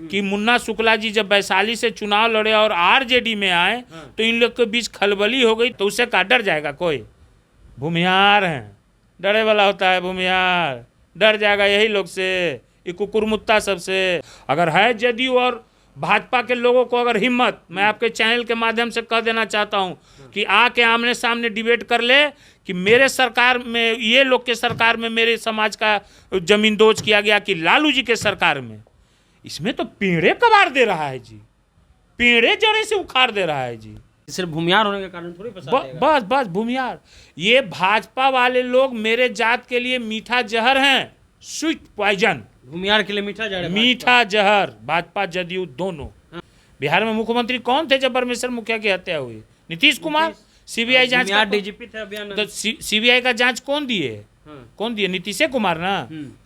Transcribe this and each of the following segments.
कि मुन्ना शुक्ला जी जब वैशाली से चुनाव लड़े और आरजेडी में आए तो इन लोग के बीच खलबली हो गई, तो उससे का डर जाएगा कोई? भूमिहार हैं, डरे वाला होता है भूमिहार, डर जाएगा यही लोग से, ये कुकुरमुत्ता सबसे। अगर है जदयू और भाजपा के लोगों को अगर हिम्मत, मैं आपके चैनल के माध्यम से कह देना चाहता हूं कि आके आमने सामने डिबेट कर ले कि मेरे सरकार में, ये लोग के सरकार में मेरे समाज का जमीन दोज किया गया कि लालू जी के सरकार में, इसमें तो पेड़े कबाड़ दे रहा है जी, पेड़े जड़े से उखाड़ दे रहा है जी। सिर्फ भूमिहार होने के कारण थोड़ी फंसा देगा। बस भूमिहार। ये भाजपा वाले लोग मेरे जात के लिए मीठा जहर हैं, स्वीट पॉइजन। भूमिहार के लिए मीठा जहर भाजपा जदयू दोनों। बिहार में मुख्यमंत्री कौन थे जब परमेश्वर मुखिया की हत्या हुई? नीतीश कुमार। सीबीआई जांच, डीजीपी थे अभियान, तो सीबीआई का जांच कौन दिए? कौन दिए? नीतीश कुमार ना।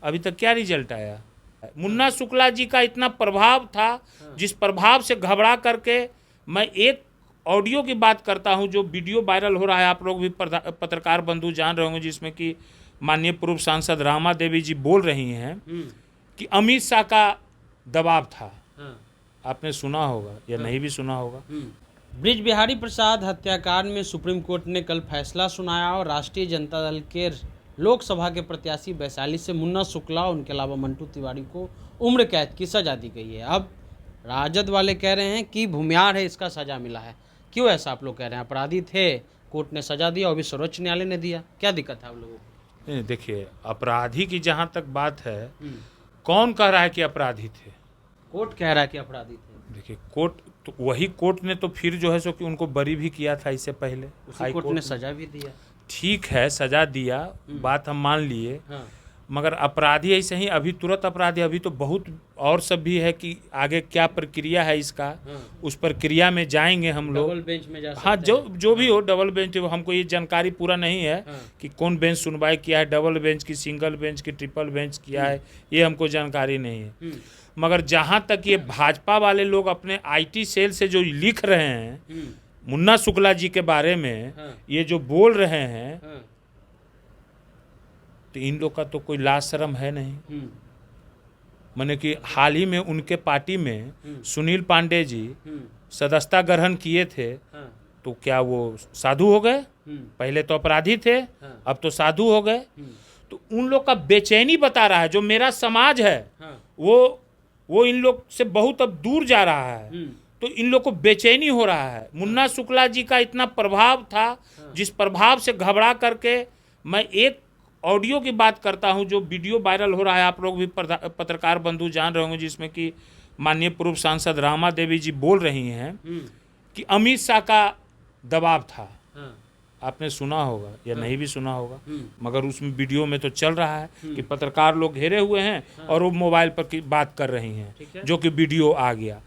अभी तक क्या रिजल्ट आया? मुन्ना शुक्ला जी का इतना प्रभाव था, जिस प्रभाव से घबरा करके मैं एक ऑडियो की बात करता हूं जो वीडियो वायरल हो रहा है, आप लोग भी पत्रकार बंधु जान रहे होंगे, जिसमें कि माननीय पूर्व सांसद रामा देवी जी बोल रही हैं कि अमित शाह का दबाव था। आपने सुना होगा या नहीं भी सुना होगा। ब्रिज बिहारी प्रसाद हत्याकांड में सुप्रीम कोर्ट ने कल फैसला सुनाया और राष्ट्रीय जनता दल के लोकसभा के प्रत्याशी वैशाली से मुन्ना शुक्ला और उनके अलावा मंटू तिवारी को उम्र कैद की सजा दी गई है। अब राजद वाले कह रहे हैं कि भूमिहार है, इसका सजा मिला है। क्यों ऐसा आप लोग कह रहे हैं? अपराधी थे, कोर्ट ने सजा दिया और भी सर्वोच्च न्यायालय ने दिया, क्या दिक्कत है आप लोगों को? देखिए, अपराधी की जहाँ तक बात है, कौन कह रहा है कि अपराधी थे? कोर्ट कह रहा है कि अपराधी थे। देखिए, कोर्ट तो वही कोर्ट ने तो फिर जो है सो कि उनको बरी भी किया था इससे पहले, उसी कोर्ट ने सजा भी दिया। ठीक है, सजा दिया, बात हम मान लिए। मगर अपराधी ऐसे ही अभी तुरंत अपराधी, अभी तो बहुत और सब भी है कि आगे क्या प्रक्रिया है इसका, उस प्रक्रिया में जाएंगे हम लोग। डबल बेंच में जा सकते हाँ, जो भी हो, डबल बेंच, हमको ये जानकारी पूरा नहीं है कि कौन बेंच सुनवाई किया है, डबल बेंच की, सिंगल बेंच की, ट्रिपल बेंच किया है, ये हमको जानकारी नहीं है। मगर जहाँ तक ये भाजपा वाले लोग अपने IT सेल से जो लिख रहे हैं मुन्ना शुक्ला जी के बारे में, ये जो बोल रहे हैं, तो इन लोग का तो कोई लाज शर्म है नहीं। माने कि हाल ही में उनके पार्टी में सुनील पांडे जी सदस्यता ग्रहण किए थे, तो क्या वो साधु हो गए? पहले तो अपराधी थे, अब तो साधु हो गए। तो उन लोग का बेचैनी बता रहा है, जो मेरा समाज है वो इन लोग से बहुत अब दूर जा रहा है, तो इन लोग को बेचैनी हो रहा है। मुन्ना शुक्ला जी का इतना प्रभाव था, जिस प्रभाव से घबरा करके मैं एक ऑडियो की बात करता हूं जो वीडियो वायरल हो रहा है, आप लोग भी पत्रकार बंधु जान रहे होंगे, जिसमें कि माननीय पूर्व सांसद रामा देवी जी बोल रही हैं कि अमित शाह का दबाव था। आपने सुना होगा या नहीं भी सुना होगा, मगर उसमें वीडियो में तो चल रहा है कि पत्रकार लोग घेरे हुए हैं और वो मोबाइल पर की बात कर रही हैं, जो कि वीडियो आ गया।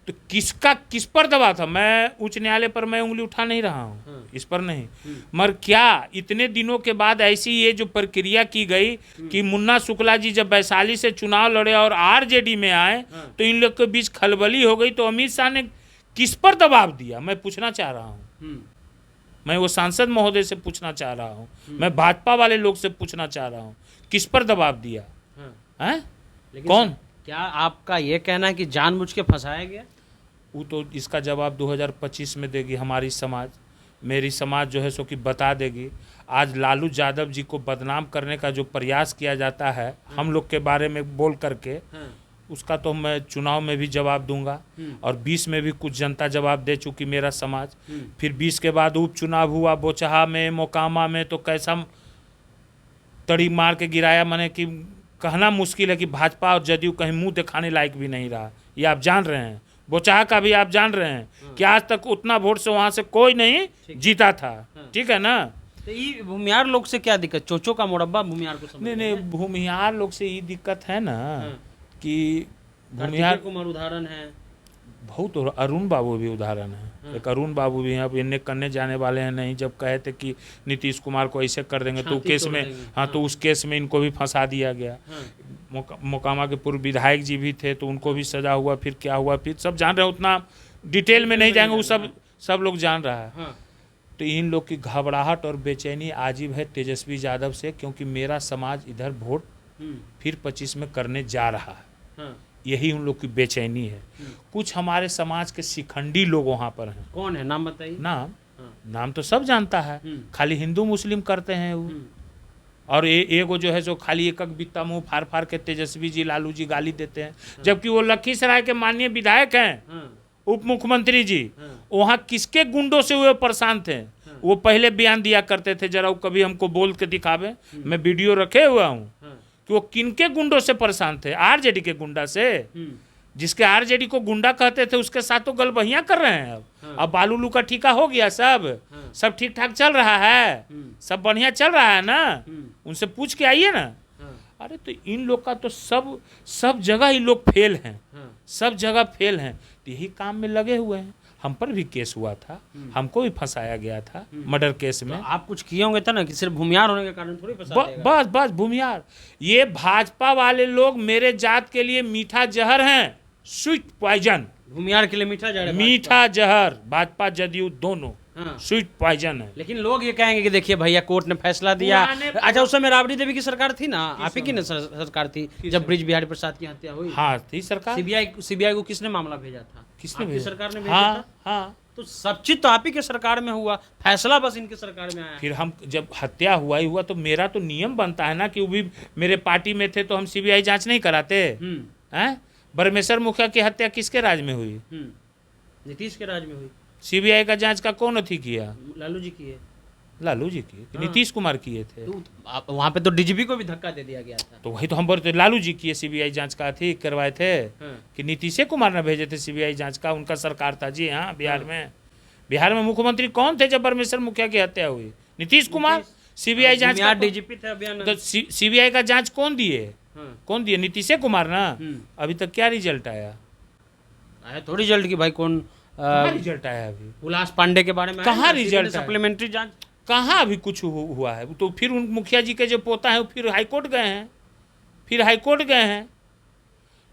तो किस पर दबाव था? मैं उच्च न्यायालय पर मैं उंगली उठा नहीं रहा हूँ, इस पर नहीं। मगर क्या इतने दिनों के बाद ऐसी ये जो प्रक्रिया की गई कि मुन्ना शुक्ला जी जब वैशाली से चुनाव लड़े और आरजेडी में आए तो इन लोग के बीच खलबली हो गई, तो अमित शाह ने किस पर दबाव दिया? मैं पूछना चाह रहा हूँ, मैं वो सांसद महोदय से पूछना चाह रहा हूँ, मैं भाजपा वाले लोग से पूछना चाह रहा हूँ, किस पर दबाव दिया है? कौन? क्या आपका ये कहना है कि जानबूझ के फंसाया गया? वो तो इसका जवाब 2025 में देगी हमारी समाज, मेरी समाज जो है सो कि बता देगी। आज लालू यादव जी को बदनाम करने का जो प्रयास किया जाता है हम लोग के बारे में बोल करके, उसका तो मैं चुनाव में भी जवाब दूंगा, और 20 में भी कुछ जनता जवाब दे चुकी, मेरा समाज। फिर 20 के बाद उपचुनाव हुआ बोचहा में, मोकामा में, तो कैसा तड़ी मार के गिराया, माने कि कहना मुश्किल है कि भाजपा और जदयू कहीं मुंह दिखाने लायक भी नहीं रहा। ये आप जान रहे हैं, बोचहा का भी आप जान रहे हैं कि आज तक उतना वोट से वहाँ से कोई नहीं जीता था। ठीक है ना? तो ये भूमिहार लोग से क्या दिक्कत? चोचो का मुरब्बा भूमिहार को समझ नहीं, भूमिहार लोग से ये दिक्कत है ना कि भूमिहार कुमार उदाहरण है, बहुत, अरुण बाबू भी उदाहरण है। एक अरुण बाबू भी हैं, अब इन्हें करने जाने वाले हैं नहीं। जब कहे थे कि नीतीश कुमार को ऐसे कर देंगे तो केस में, तो उस केस में इनको भी फंसा दिया गया। मोकामा के पूर्व विधायक जी भी थे, तो उनको भी सजा हुआ, फिर क्या हुआ, फिर सब जान रहे हैं, उतना डिटेल में नहीं जाएंगे, वो सब लोग जान रहा है। तो इन लोग की घबराहट और बेचैनी आजिब है तेजस्वी यादव से, क्योंकि मेरा समाज इधर वोट फिर 25 में करने जा रहा है। यही उन लोग की बेचैनी है। कुछ हमारे समाज के शिखंडी लोग वहाँ पर हैं। कौन है, नाम बताइए। नाम तो सब जानता है, खाली हिंदू मुस्लिम करते हैं वो। और एगो जो है सो खाली एक बित्ता मुंह फाड़ फाड़ के तेजस्वी जी लालू जी गाली देते हैं, जबकि वो लखीसराय के माननीय विधायक हैं, उप मुख्यमंत्री जी। वहाँ किसके गुंडों से वो परेशान थे, वो पहले बयान दिया करते थे, जरा वो कभी हमको बोल के दिखावे, मैं वीडियो रखे हुआ हूँ कि वो किनके गुंडों से परेशान थे। आरजेडी के गुंडा से, जिसके आरजेडी को गुंडा कहते थे उसके साथ तो गलबहियां कर रहे हैं। अब बालूलू का ठीका हो गया, सब ठीक ठाक चल रहा है, सब बढ़िया चल रहा है ना, उनसे पूछ के आइए ना। अरे तो इन लोग का तो सब जगह ही लोग फेल हैं, सब जगह फेल हैं, तो यही काम में लगे हुए हैं। हम पर भी केस हुआ था, हमको भी फंसाया गया था मर्डर केस में। तो आप कुछ किए होंगे था ना, कि सिर्फ भूमियार होने के कारण थोड़ी फंसा देगा। बस भूमियार। ये भाजपा वाले लोग मेरे जात के लिए मीठा जहर हैं, स्वीट पॉइजन। भूमियार के लिए मीठा जहर है, मीठा जहर, भाजपा जदयू दोनों स्वीट पॉइजन है। लेकिन लोग ये कहेंगे कि देखिए भैया कोर्ट ने फैसला दिया। अच्छा, उस समय राबड़ी देवी की सरकार थी ना, आप ही की ना सरकार थी जब ब्रिज बिहारी प्रसाद की हत्या हुई? हाँ थी सरकार। सीबीआई को किसने मामला भेजा था? किसने भेजा? सरकार ने भेजा था। हाँ। तो सब चीज तो आप ही के सरकार में हुआ, फैसला बस इनके सरकार में आया। फिर हम जब हत्या हुआ तो मेरा तो नियम बनता है ना कि वो भी मेरे पार्टी में थे, तो हम सीबीआई जांच नहीं कराते हैं। ब्रह्मेश्वर मुखिया की हत्या किसके राज में हुई? नीतीश के राज में हुई। सीबीआई का जांच का कौन अथी किया? लालू जी की है। लालू जी की? नीतीश कुमार किए थे। तो वहाँ पे तो डीजीपी को भी धक्का दे दिया गया था। तो वही तो हम बोलते, लालू जी किए सीबीआई जांच का अथी करवाए थे कि नीतीश कुमार ने भेजे थे सीबीआई जांच का, उनका सरकार था जी। हाँ, बिहार में मुख्यमंत्री कौन थे जब ब्रह्मेश्वर मुखिया की हत्या हुई? नीतीश कुमार। सीबीआई जांच का डीजीपी थे अभियान। तो सीबीआई का जांच कौन दिए? कौन दिए? नीतीश कुमार ना। अभी तक क्या रिजल्ट आया? थोड़ी रिजल्ट की भाई, कौन रिजल्ट आया? अभी उल्लास पांडे के बारे में कहाँ रिजल्ट? सप्लीमेंट्री जांच कहाँ अभी कुछ हुआ है? तो फिर उन मुखिया जी के जो पोता है फिर हाईकोर्ट गए हैं।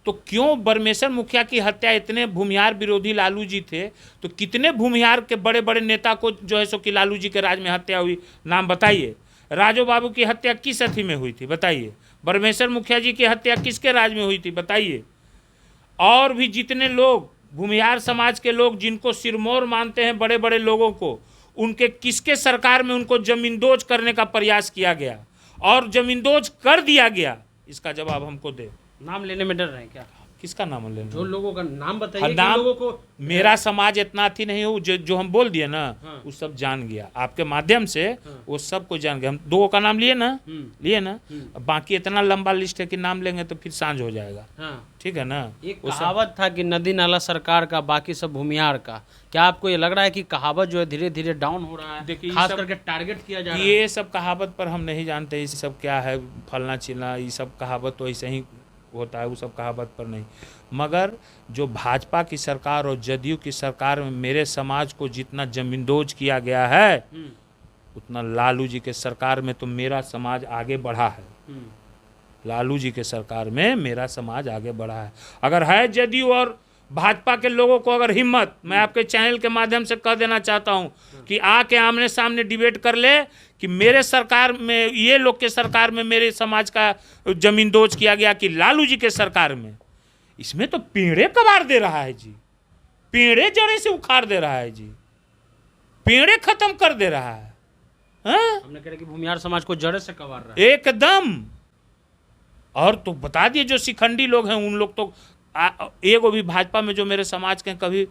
तो क्यों ब्रह्मेश्वर मुखिया की हत्या, इतने भूमिहार विरोधी लालू जी थे, तो कितने भूमिहार के बड़े बड़े नेता को जो है सो कि लालू जी के राज में हत्या हुई? नाम बताइए। राजू बाबू की हत्या किस अथी में हुई थी बताइए? ब्रह्मेश्वर मुखिया जी की हत्या किसके राज में हुई थी बताइए? और भी जितने लोग भूमिहार समाज के लोग जिनको सिरमौर मानते हैं, बड़े बड़े लोगों को, उनके किसके सरकार में उनको जमींदोज करने का प्रयास किया गया और जमींदोज कर दिया गया? इसका जवाब हमको दे। नाम लेने में डर रहे हैं क्या? किसका नाम लेने? जो लोगों का नाम बताइए। नाम लोगों को मेरा समाज इतना थी नहीं हो, जो हम बोल दिए ना, वो सब जान गया आपके माध्यम से। वो सब को जान गया। हम दो का नाम लिए ना, बाकी इतना लंबा लिस्ट है कि नाम लेंगे तो फिर सांझ हो जाएगा। ठीक है ना। एक कहावत था कि नदी नाला सरकार का, बाकी सब भूमिहार का। क्या आपको ये लग रहा है कि कहावत जो है धीरे धीरे डाउन हो रहा है? देखिए, खास करके टारगेट किया जा रहा है। ये सब कहावत पर हम नहीं जानते, ये सब क्या है, फलना चिलना, ये सब कहावत तो ऐसे ही होता है, वो सब कहावत पर नहीं। मगर जो भाजपा की सरकार और जदयू की सरकार में मेरे समाज को जितना जमींदोज किया गया है, उतना लालू जी के सरकार में तो मेरा समाज आगे बढ़ा है। लालू जी के सरकार में मेरा समाज आगे बढ़ा है। अगर है जदयू और भाजपा के लोगों को अगर हिम्मत, मैं आपके चैनल के माध्यम से कह देना चाहता हूं कि आके आमने सामने डिबेट कर ले कि मेरे सरकार में, ये लोग के सरकार में मेरे समाज का जमींदोज किया गया कि लालू जी के सरकार में। इसमें तो पेड़े कबाड़ दे रहा है जी, पेड़े जड़े से उखाड़ दे रहा है जी, पेड़े खत्म कर दे रहा है। हमने कहा कि भूमिहार समाज को जड़े से कबाड़ रहा है एकदम। और तो बता दिए जो शिखंडी लोग हैं उन लोग तो एगो भी भाजपा में जो मेरे समाज के, कभी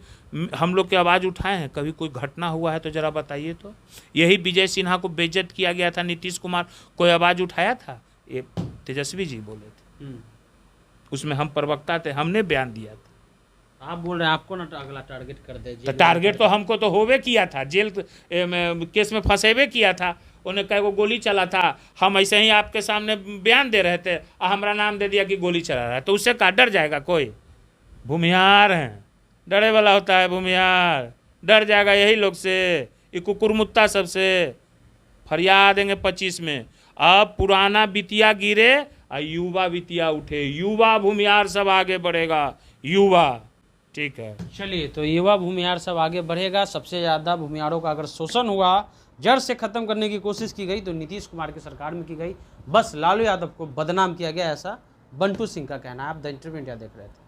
हम लोग की आवाज़ उठाए हैं? कभी कोई घटना हुआ है तो जरा बताइए तो। यही विजय सिन्हा को बेइज्जत किया गया था, नीतीश कुमार कोई आवाज़ उठाया था? ये तेजस्वी जी बोले थे, उसमें हम प्रवक्ता थे, हमने बयान दिया था। आप बोल रहे हैं आपको ना अगला टारगेट कर दे? तो टारगेट तो हमको तो होवे किया था, जेल केस में फंसेबे किया था। उन्हें कई को गोली चला था, हम ऐसे ही आपके सामने बयान दे रहे थे, हमारा नाम दे दिया कि गोली चला रहा है, तो उससे का डर जाएगा कोई? भूमिहार हैं, डरे वाला होता है भूमिहार, डर जाएगा यही लोग से, ये कुकुरमुत्ता सबसे। फरियाद देंगे 25 में। अब पुराना बितिया गिरे और युवा बितिया उठे, युवा भूमिहार सब आगे बढ़ेगा, युवा। ठीक है, चलिए, तो युवा भूमिहार सब आगे बढ़ेगा। सबसे ज़्यादा भूमिहारों का अगर शोषण हुआ, जड़ से खत्म करने की कोशिश की गई, तो नीतीश कुमार की सरकार में की गई। बस लालू यादव को बदनाम किया गया, ऐसा बंटू सिंह का कहना है। आप द इंटरव्यू इंडिया देख रहे थे।